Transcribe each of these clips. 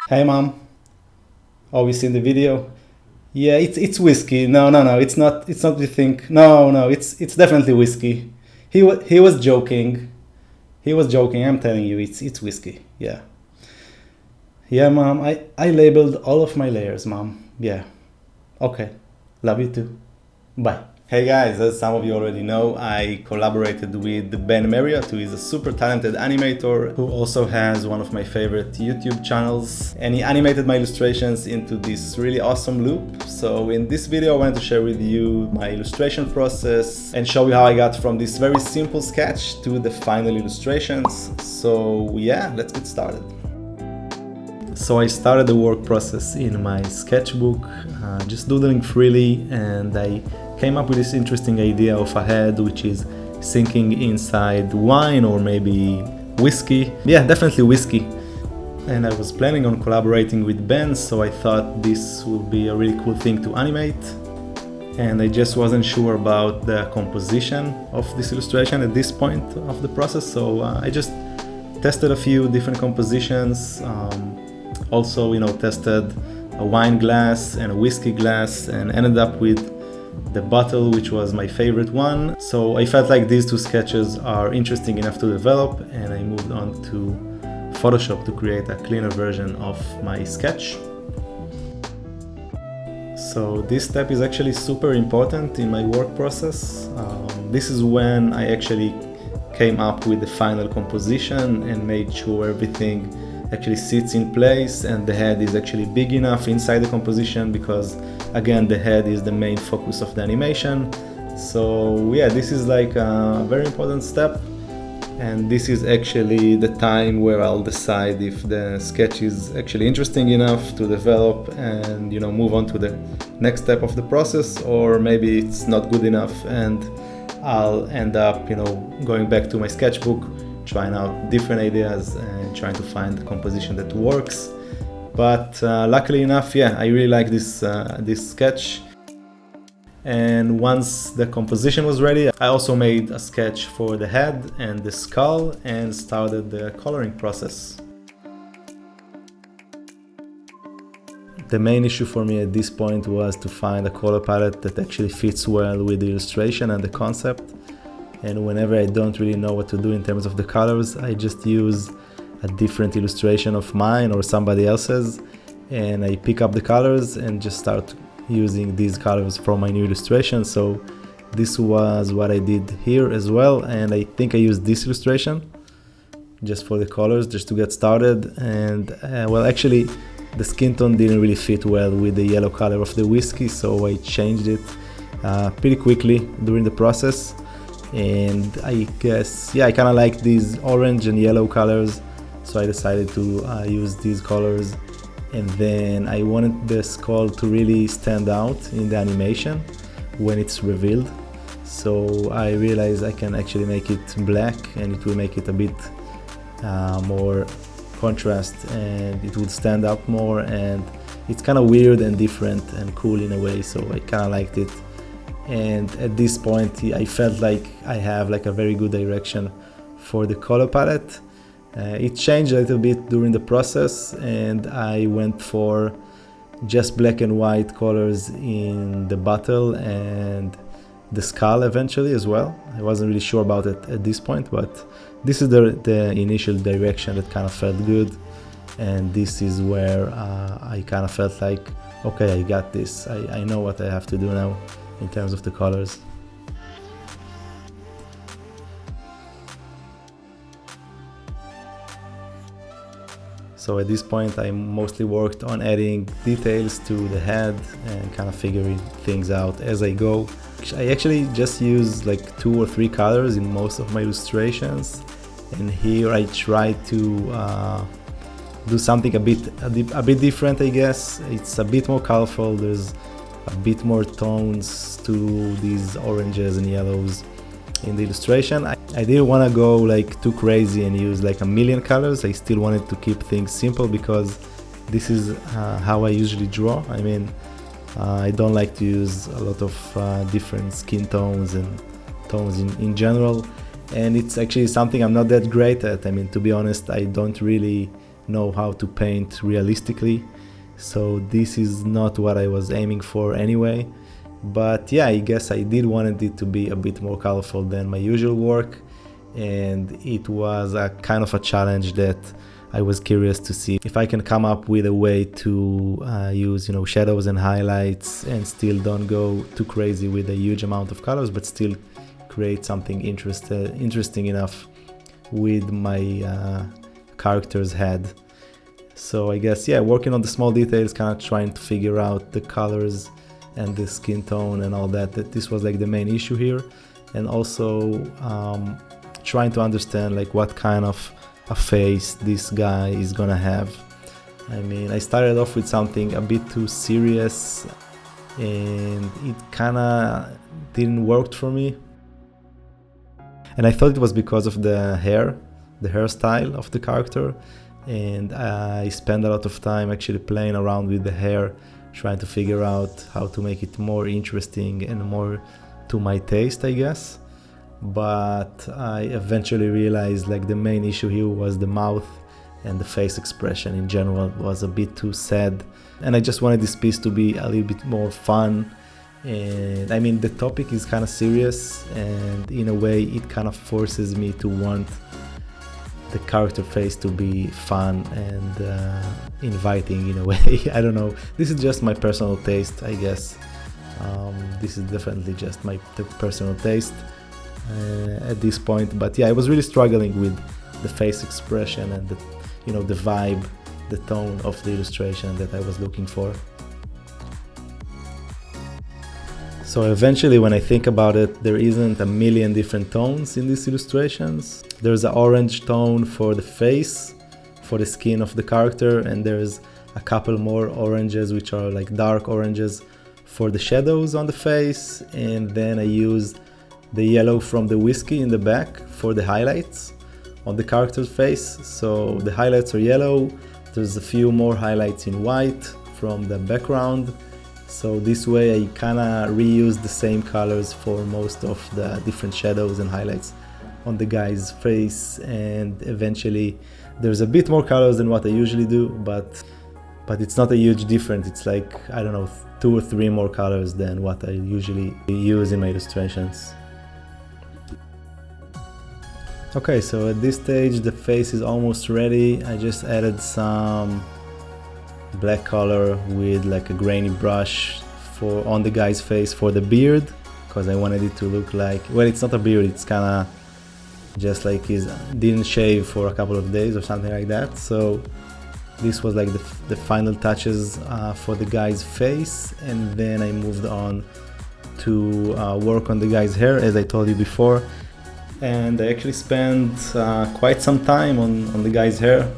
Hey mom, oh, you seen the video? Yeah, it's whiskey. No, it's not what you think. No, it's definitely whiskey. He was joking. He was joking. I'm telling you, it's whiskey. Yeah, yeah, mom. I labeled all of my layers, mom. Yeah. Okay. Love you too. Bye. Hey guys, as some of you already know, I collaborated with Ben Marriot, who is a super talented animator who also has one of my favorite YouTube channels, and he animated my illustrations into this really awesome loop. So in this video I wanted to share with you my illustration process and show you how I got from this very simple sketch to the final illustrations. So yeah, let's get started. So I started the work process in my sketchbook, just doodling freely, and I came up with this interesting idea of a head which is sinking inside wine or maybe whiskey. Yeah, definitely whiskey. And I was planning on collaborating with Ben, so I thought this would be a really cool thing to animate. And I just wasn't sure about the composition of this illustration at this point of the process, so I just tested a few different compositions. Also, tested a wine glass and a whiskey glass and ended up with the bottle, which was my favorite one. So I felt like these two sketches are interesting enough to develop, and I moved on to Photoshop to create a cleaner version of my sketch. So this step is actually super important in my work process. This is when I actually came up with the final composition and made sure everything actually sits in place and the head is actually big enough inside the composition, because again the head is the main focus of the animation. So yeah, this is like a very important step, and this is actually the time where I'll decide if the sketch is actually interesting enough to develop and move on to the next step of the process, or maybe it's not good enough and I'll end up going back to my sketchbook, trying out different ideas and trying to find a composition that works. But luckily enough, yeah, I really like this sketch. And once the composition was ready, I also made a sketch for the head and the skull and started the coloring process. The main issue for me at this point was to find a color palette that actually fits well with the illustration and the concept. And whenever I don't really know what to do in terms of the colors, I just use a different illustration of mine or somebody else's, and I pick up the colors and just start using these colors from my new illustration. So this was what I did here as well, and I think I used this illustration just for the colors, just to get started. And well, actually the skin tone didn't really fit well with the yellow color of the whiskey, so I changed it pretty quickly during the process. And I guess, yeah, I kind of like these orange and yellow colors, so I decided to use these colors. And then I wanted the skull to really stand out in the animation when it's revealed, so I realized I can actually make it black, and it will make it a bit more contrast, and it would stand out more, and it's kind of weird and different and cool in a way, so I kind of liked it. And at this point I felt like I have like a very good direction for the color palette. It changed a little bit during the process, and I went for just black and white colors in the bottle and the skull eventually as well. I wasn't really sure about it at this point, but this is the initial direction that kind of felt good, and this is where I kind of felt like, okay, I got this. I know what I have to do now in terms of the colors. So at this point I mostly worked on adding details to the head and kind of figuring things out as I go. I actually just use like 2 or 3 colors in most of my illustrations, and here I try to do something a bit different, I guess. It's a bit more colorful, there's a bit more tones to these oranges and yellows in the illustration. I didn't want to go like too crazy and use like a million colors. I still wanted to keep things simple, because this is how I usually draw. I mean, I don't like to use a lot of different skin tones and tones in general, and it's actually something I'm not that great at. I mean, to be honest, I don't really know how to paint realistically. So this is not what I was aiming for anyway. But yeah, I guess I did wanted it to be a bit more colorful than my usual work, and it was a kind of a challenge that I was curious to see if I can come up with a way to use, shadows and highlights and still don't go too crazy with a huge amount of colors, but still create something interesting enough with my character's head. So I guess, yeah, working on the small details, kind of trying to figure out the colors and the skin tone and all that this was like the main issue here. And also trying to understand like what kind of a face this guy is gonna have. I mean, I started off with something a bit too serious and it kinda didn't work for me. And I thought it was because of the hairstyle of the character, and I spent a lot of time actually playing around with the hair, trying to figure out how to make it more interesting and more to my taste, I guess. But I eventually realized like the main issue here was the mouth, and the face expression in general was a bit too sad, and I just wanted this piece to be a little bit more fun. And I mean, the topic is kind of serious, and in a way it kind of forces me to want the character face to be fun and inviting in a way. I don't know, this is just my personal taste, I guess. This is definitely just my personal taste at this point. But yeah, I was really struggling with the face expression and the vibe, the tone of the illustration that I was looking for. So eventually, when I think about it, there isn't a million different tones in these illustrations. There's an orange tone for the face, for the skin of the character, and there's a couple more oranges, which are like dark oranges for the shadows on the face. And then I use the yellow from the whiskey in the back for the highlights on the character's face. So the highlights are yellow. There's a few more highlights in white from the background. So this way I kind of reuse the same colors for most of the different shadows and highlights on the guy's face. And eventually there's a bit more colors than what I usually do, but it's not a huge difference. It's like, I don't know, 2 or 3 more colors than what I usually use in my illustrations. Okay, so at this stage the face is almost ready. I just added some black color with like a grainy brush on the guy's face for the beard, because I wanted it to look like, well, it's not a beard, it's kind of just like he didn't shave for a couple of days or something like that. So this was like the final touches for the guy's face, and then I moved on to work on the guy's hair, as I told you before. And I actually spent quite some time on the guy's hair.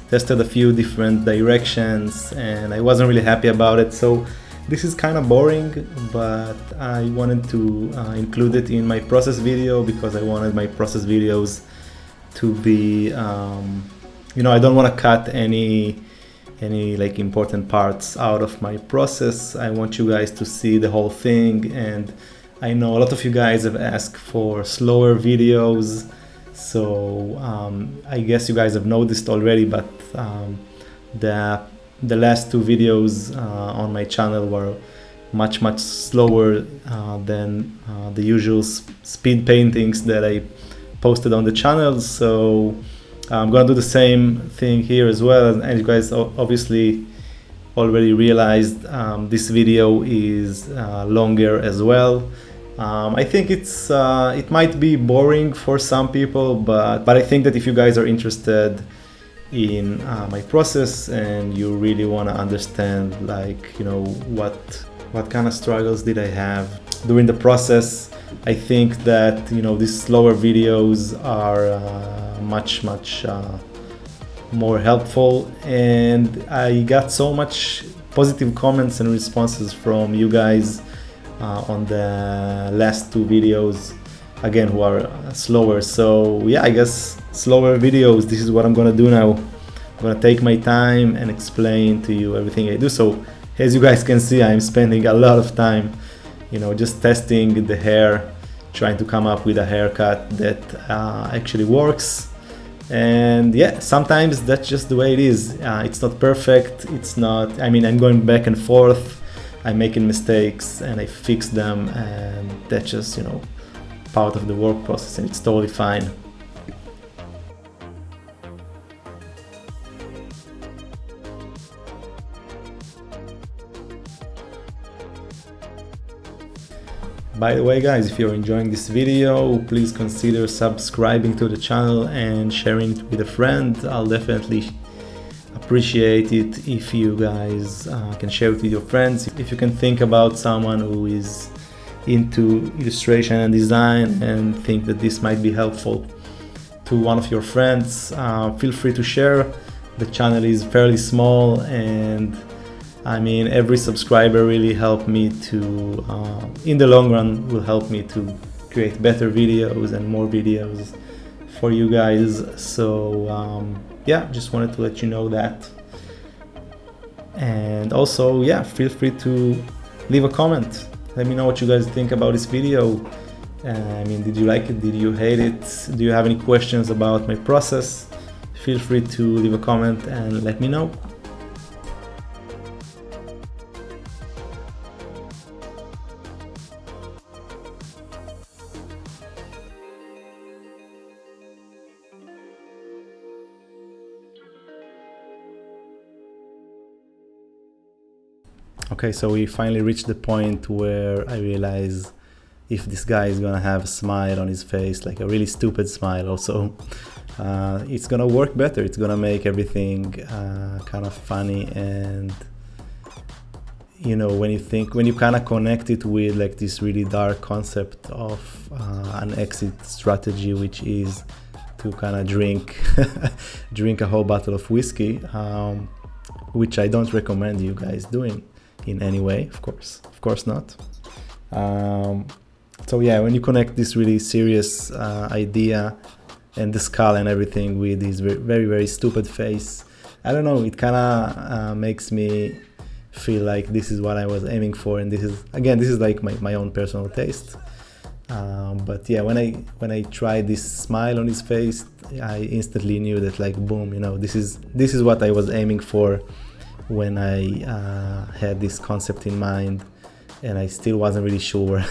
Tested a few different directions and I wasn't really happy about it. So this is kind of boring, but I wanted to include it in my process video because I wanted my process videos to be, I don't want to cut any like important parts out of my process. I want you guys to see the whole thing, and I know a lot of you guys have asked for slower videos. So I guess you guys have noticed already, but the last 2 videos on my channel were much slower than the usual speed paintings that I posted on the channel. So I'm gonna do the same thing here as well. And you guys obviously already realized this video is longer as well. I think it might be boring for some people, but I think that if you guys are interested in my process and you really want to understand, like, what kind of struggles did I have during the process, I think that these slower videos are much more helpful. And I got so much positive comments and responses from you guys on the last 2 videos, again, who are slower. So yeah, I guess slower videos, this is what I'm gonna do now. I'm gonna take my time and explain to you everything I do. So as you guys can see, I'm spending a lot of time just testing the hair, trying to come up with a haircut that actually works. And yeah, sometimes that's just the way it is. It's not perfect. It's not, I mean, I'm going back and forth, I'm making mistakes and I fix them, and that's just, you know, part of the work process, and it's totally fine. By the way, guys, if you're enjoying this video, please consider subscribing to the channel and sharing it with a friend. I'll definitely appreciate it if you guys can share it with your friends. If you can think about someone who is into illustration and design and think that this might be helpful to one of your friends, feel free to share. The channel is fairly small, and I mean, every subscriber really helped me to, in the long run, will help me to create better videos and more videos for you guys. So yeah, just wanted to let you know that. And also, yeah, feel free to leave a comment. Let me know what you guys think about this video. I mean, did you like it? Did you hate it? Do you have any questions about my process? Feel free to leave a comment and let me know. Okay, so we finally reached the point where I realize if this guy is gonna have a smile on his face, like a really stupid smile also, it's gonna work better. It's gonna make everything kind of funny. And you know, when you kind of connect it with like this really dark concept of an exit strategy, which is to kind of drink a whole bottle of whiskey, which I don't recommend you guys doing in any way, of course not. So yeah, when you connect this really serious idea and the skull and everything with his very, very stupid face, I don't know, it kind of makes me feel like this is what I was aiming for. And this is like my own personal taste. But yeah, when I tried this smile on his face, I instantly knew that, like, boom, you know, this is what I was aiming for when I had this concept in mind, and I still wasn't really sure.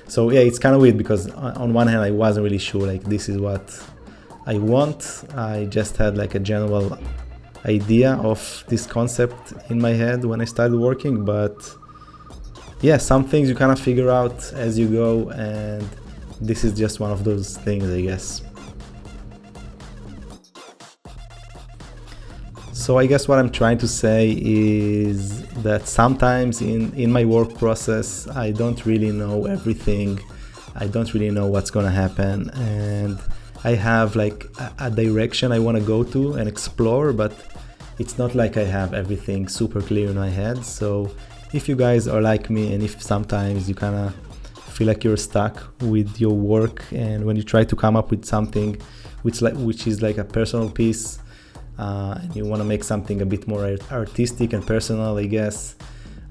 So yeah, it's kind of weird because on one hand I wasn't really sure, like, this is what I want. I just had like a general idea of this concept in my head when I started working, but yeah, some things you kind of figure out as you go, and this is just one of those things, I guess. So I guess what I'm trying to say is that sometimes in my work process, I don't really know everything. I don't really know what's gonna happen, and I have like a direction I want to go to and explore, but it's not like I have everything super clear in my head. So if you guys are like me, and if sometimes you kind of feel like you're stuck with your work, and when you try to come up with something which is like a personal piece, and you want to make something a bit more artistic and personal, I guess.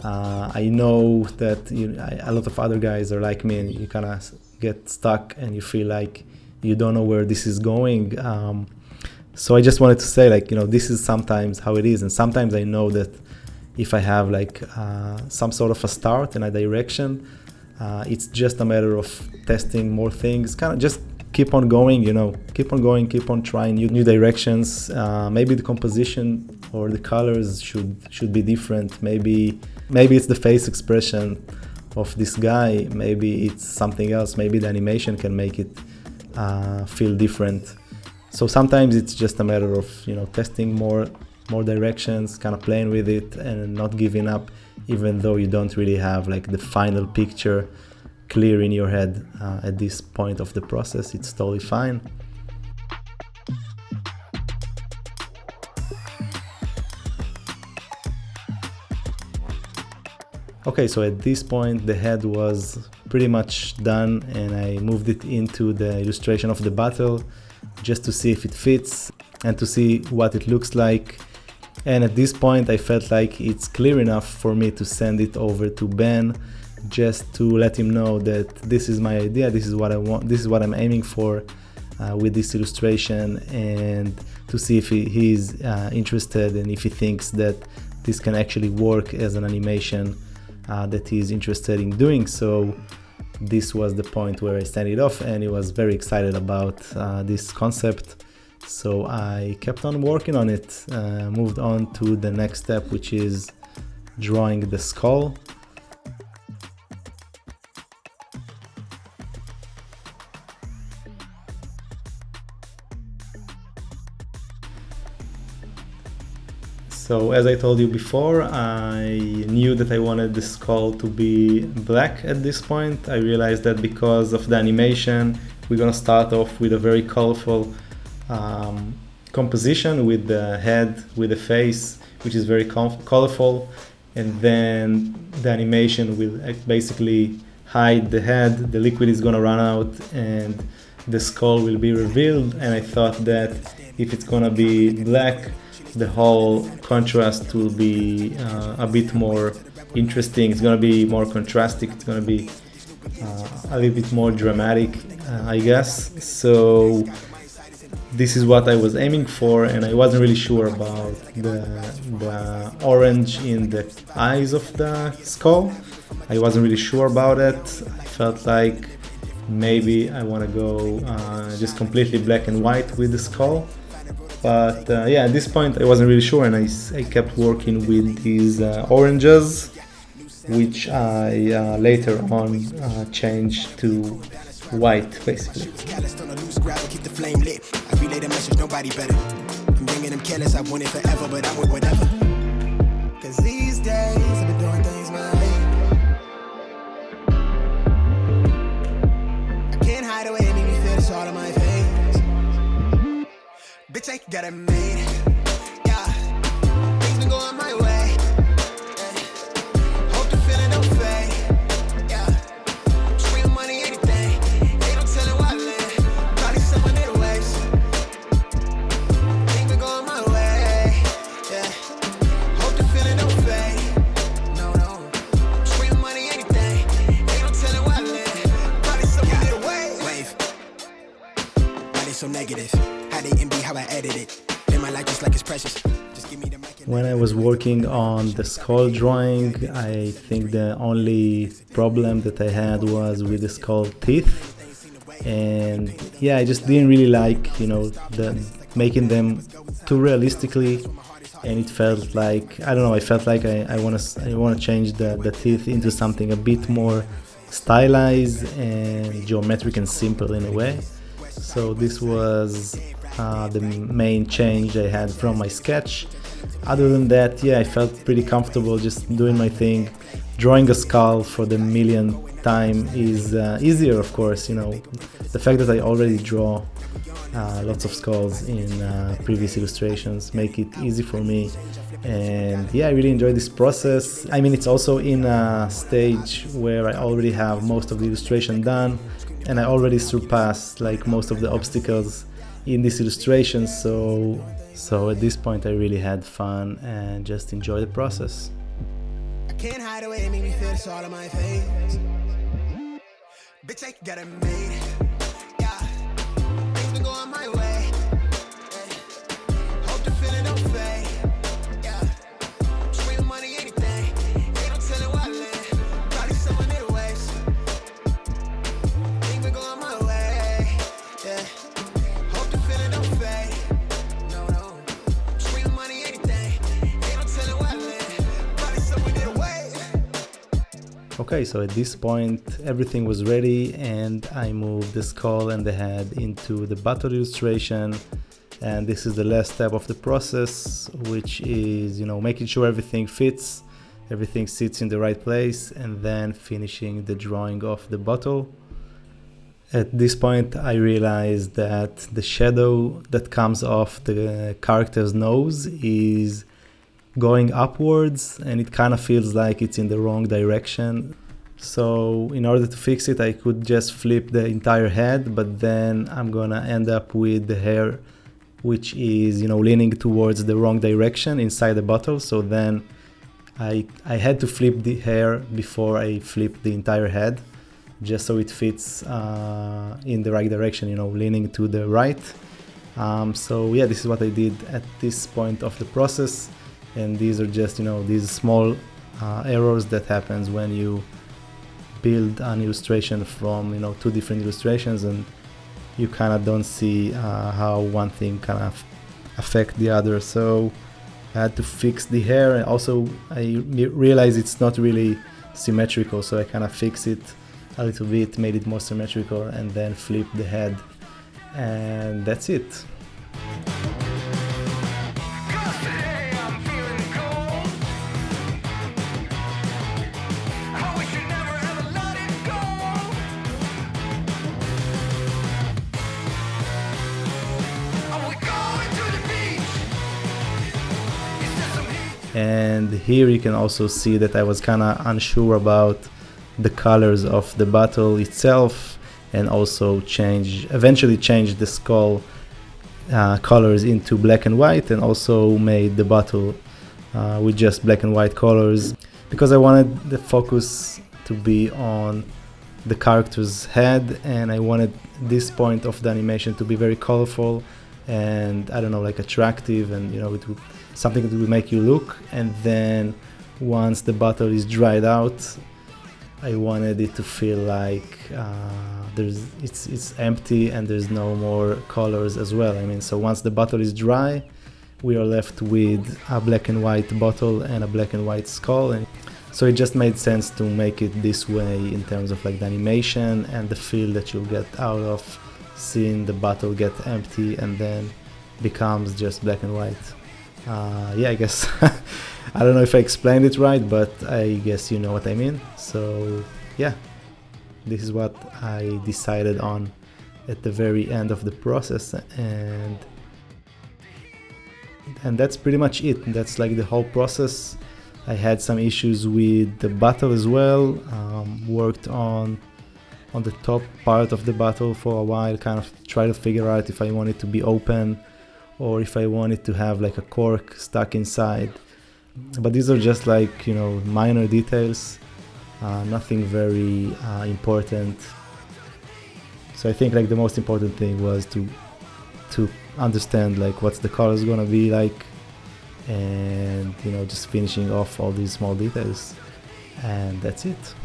I know that a lot of other guys are like me, and you kind of get stuck and you feel like you don't know where this is going. So I just wanted to say, like, you know, this is sometimes how it is, and sometimes I know that if I have like some sort of a start and a direction, it's just a matter of testing more things, kind of just keep on going, you know, keep on trying new directions. Maybe the composition or the colors should be different. Maybe it's the face expression of this guy. Maybe it's something else. Maybe the animation can make it feel different. So sometimes it's just a matter of, you know, testing more directions, kind of playing with it and not giving up, even though you don't really have like the final picture clear in your head at this point of the process. It's totally fine. Okay, so at this point the head was pretty much done, and I moved it into the illustration of the bottle just to see if it fits and to see what it looks like. And at this point I felt like it's clear enough for me to send it over to Ben, just to let him know that this is my idea, this is what I want, this is what I'm aiming for. with this illustration, and to see if he's interested and if he thinks that this can actually work as an animation that he's interested in doing. So this was the point where I started off, and he was very excited about this concept. So I kept on working on it, moved on to the next step, which is drawing the skull. So as I told you before, I knew that I wanted the skull to be black at this point. I realized that because of the animation, we're gonna start off with a very colorful composition with the head, with the face, which is very colorful, and then the animation will basically hide the head, the liquid is gonna run out, and the skull will be revealed. And I thought that if it's gonna be black, the whole contrast will be a bit more interesting. It's gonna be more contrastic, it's gonna be a little bit more dramatic, I guess. So this is what I was aiming for, and I wasn't really sure about the orange in the eyes of the skull. I wasn't really sure about it. I felt like maybe I want to go just completely black and white with the skull. But yeah, at this point I wasn't really sure, and I kept working with these oranges, which I later on changed to white, basically. Keep the flame lit. I relay the message, nobody better. I'm bringing them careless, I want it forever, but I'm with whatever. Cause these days I've been doing things my way. I can't hide away, make me feel this all on my face. Bitch, I got it made. Yeah, things been going my way. Hope the feeling don't fade. When I was working on the skull drawing, I think the only problem that I had was with the skull teeth. And yeah, I just didn't really like, you know, making them too realistically. And it felt like, I don't know, I felt like I want to change the teeth into something a bit more stylized and geometric and simple in a way. So this was the main change I had from my sketch. Other than that, yeah, I felt pretty comfortable just doing my thing. Drawing a skull for the millionth time is easier, of course. You know, the fact that I already draw lots of skulls in previous illustrations make it easy for me. And yeah, I really enjoy this process. I mean, it's also in a stage where I already have most of the illustration done, and I already surpassed like most of the obstacles in this illustration. So at this point I really had fun and just enjoy the process. I can't hide away, make me feel this all on my face. Bitch, I got it made. Yeah, things been going my way. Hope the feeling don't fade. Yeah, dream money, anything. Ain't no telling what I live. Probably someone in the waves. Things been going my way. Yeah, hope the feeling don't fade. Okay, so at this point everything was ready, and I moved the skull and the head into the bottle illustration. And this is the last step of the process, which is, you know, making sure everything fits, everything sits in the right place, and then finishing the drawing of the bottle. At this point I realized that the shadow that comes off the character's nose is going upwards, and it kind of feels like it's in the wrong direction. So in order to fix it, I could just flip the entire head, but then I'm gonna end up with the hair which is, you know, leaning towards the wrong direction inside the bottle. So then I had to flip the hair before I flipped the entire head, just so it fits in the right direction, you know, leaning to the right. So yeah, this is what I did at this point of the process, and these are just, you know, these small errors that happens when you build an illustration from, you know, two different illustrations, and you kind of don't see how one thing kind of affect the other. So I had to fix the hair, and also I realized it's not really symmetrical, so I kind of fixed it a little bit, made it more symmetrical, and then flipped the head, and that's it. And here you can also see that I was kind of unsure about the colors of the bottle itself, and also eventually changed the skull colors into black and white, and also made the bottle with just black and white colors, because I wanted the focus to be on the character's head, and I wanted this point of the animation to be very colorful and, I don't know, like attractive, and, you know, it would something that will make you look. And then once the bottle is dried out, I wanted it to feel like it's empty and there's no more colors as well. I mean, so once the bottle is dry, we are left with a black and white bottle and a black and white skull. And so it just made sense to make it this way in terms of like the animation and the feel that you'll get out of seeing the bottle get empty and then becomes just black and white. Yeah, I guess I don't know if I explained it right, but I guess you know what I mean. So yeah, this is what I decided on at the very end of the process, and that's pretty much it. That's like the whole process. I had some issues with the bottle as well. Worked on the top part of the bottle for a while, kind of try to figure out if I want it to be open or if I wanted to have like a cork stuck inside. But these are just like, you know, minor details, nothing very important. So I think like the most important thing was to understand like what's the colors gonna be like, and, you know, just finishing off all these small details, and that's it.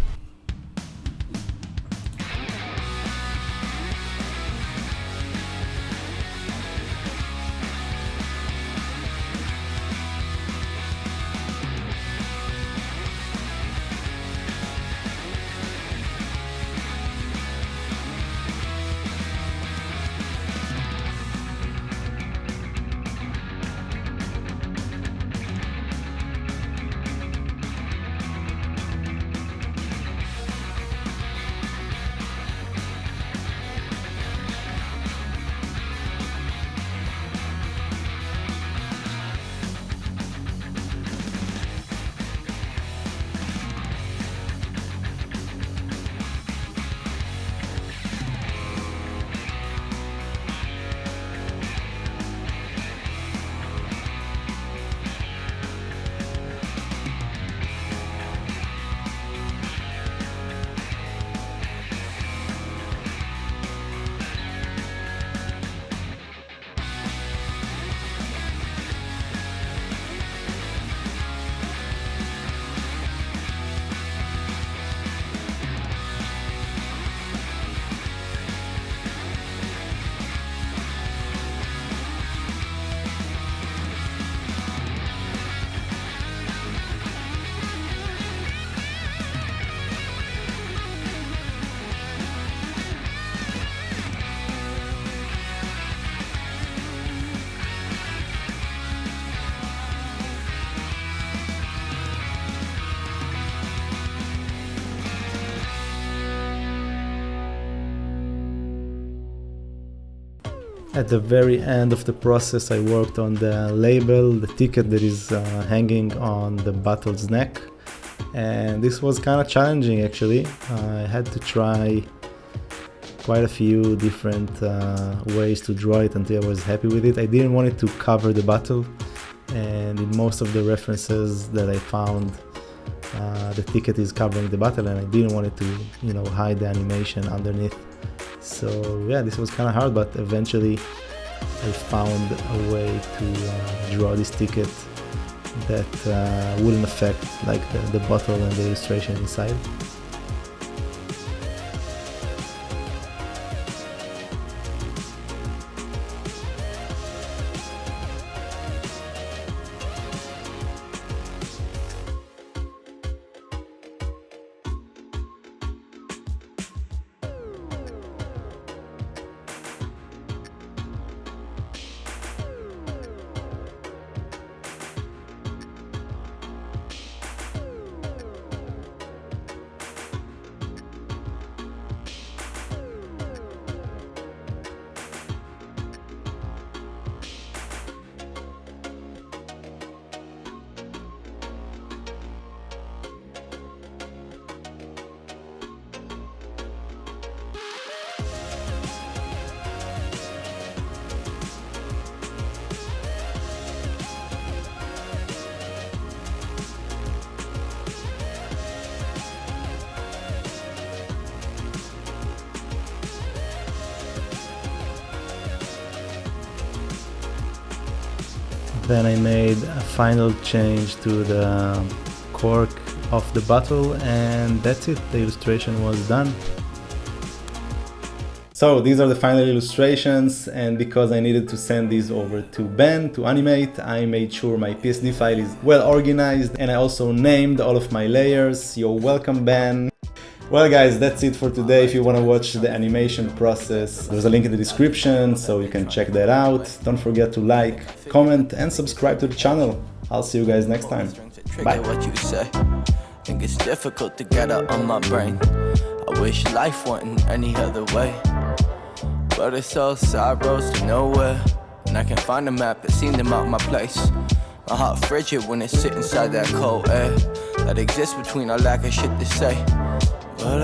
At the very end of the process, I worked on the label, the ticket that is hanging on the bottle's neck, and this was kind of challenging actually. I had to try quite a few different ways to draw it until I was happy with it. I didn't want it to cover the bottle, and in most of the references that I found the ticket is covering the battle, and I didn't want it to, you know, hide the animation underneath. So yeah, this was kind of hard, but eventually I found a way to draw this ticket that wouldn't affect like the bottle and the illustration inside. Then I made a final change to the cork of the bottle, and that's it. The illustration was done. So these are the final illustrations, and because I needed to send these over to Ben to animate, I made sure my PSD file is well organized, and I also named all of my layers. You're welcome, Ben. Well guys, that's it for today. If you want to watch the animation process, there's a link in the description, so you can check that out. Don't forget to like, comment, and subscribe to the channel. I'll see you guys next time. Bye. What you say? Think it's difficult to get out on my brain. I wish life wasn't any other way, but it's all side roads to nowhere, and I can find a map that seemed to mark my place. My heart frigid when it sits inside that cold air that exists between our lack of shit to say. But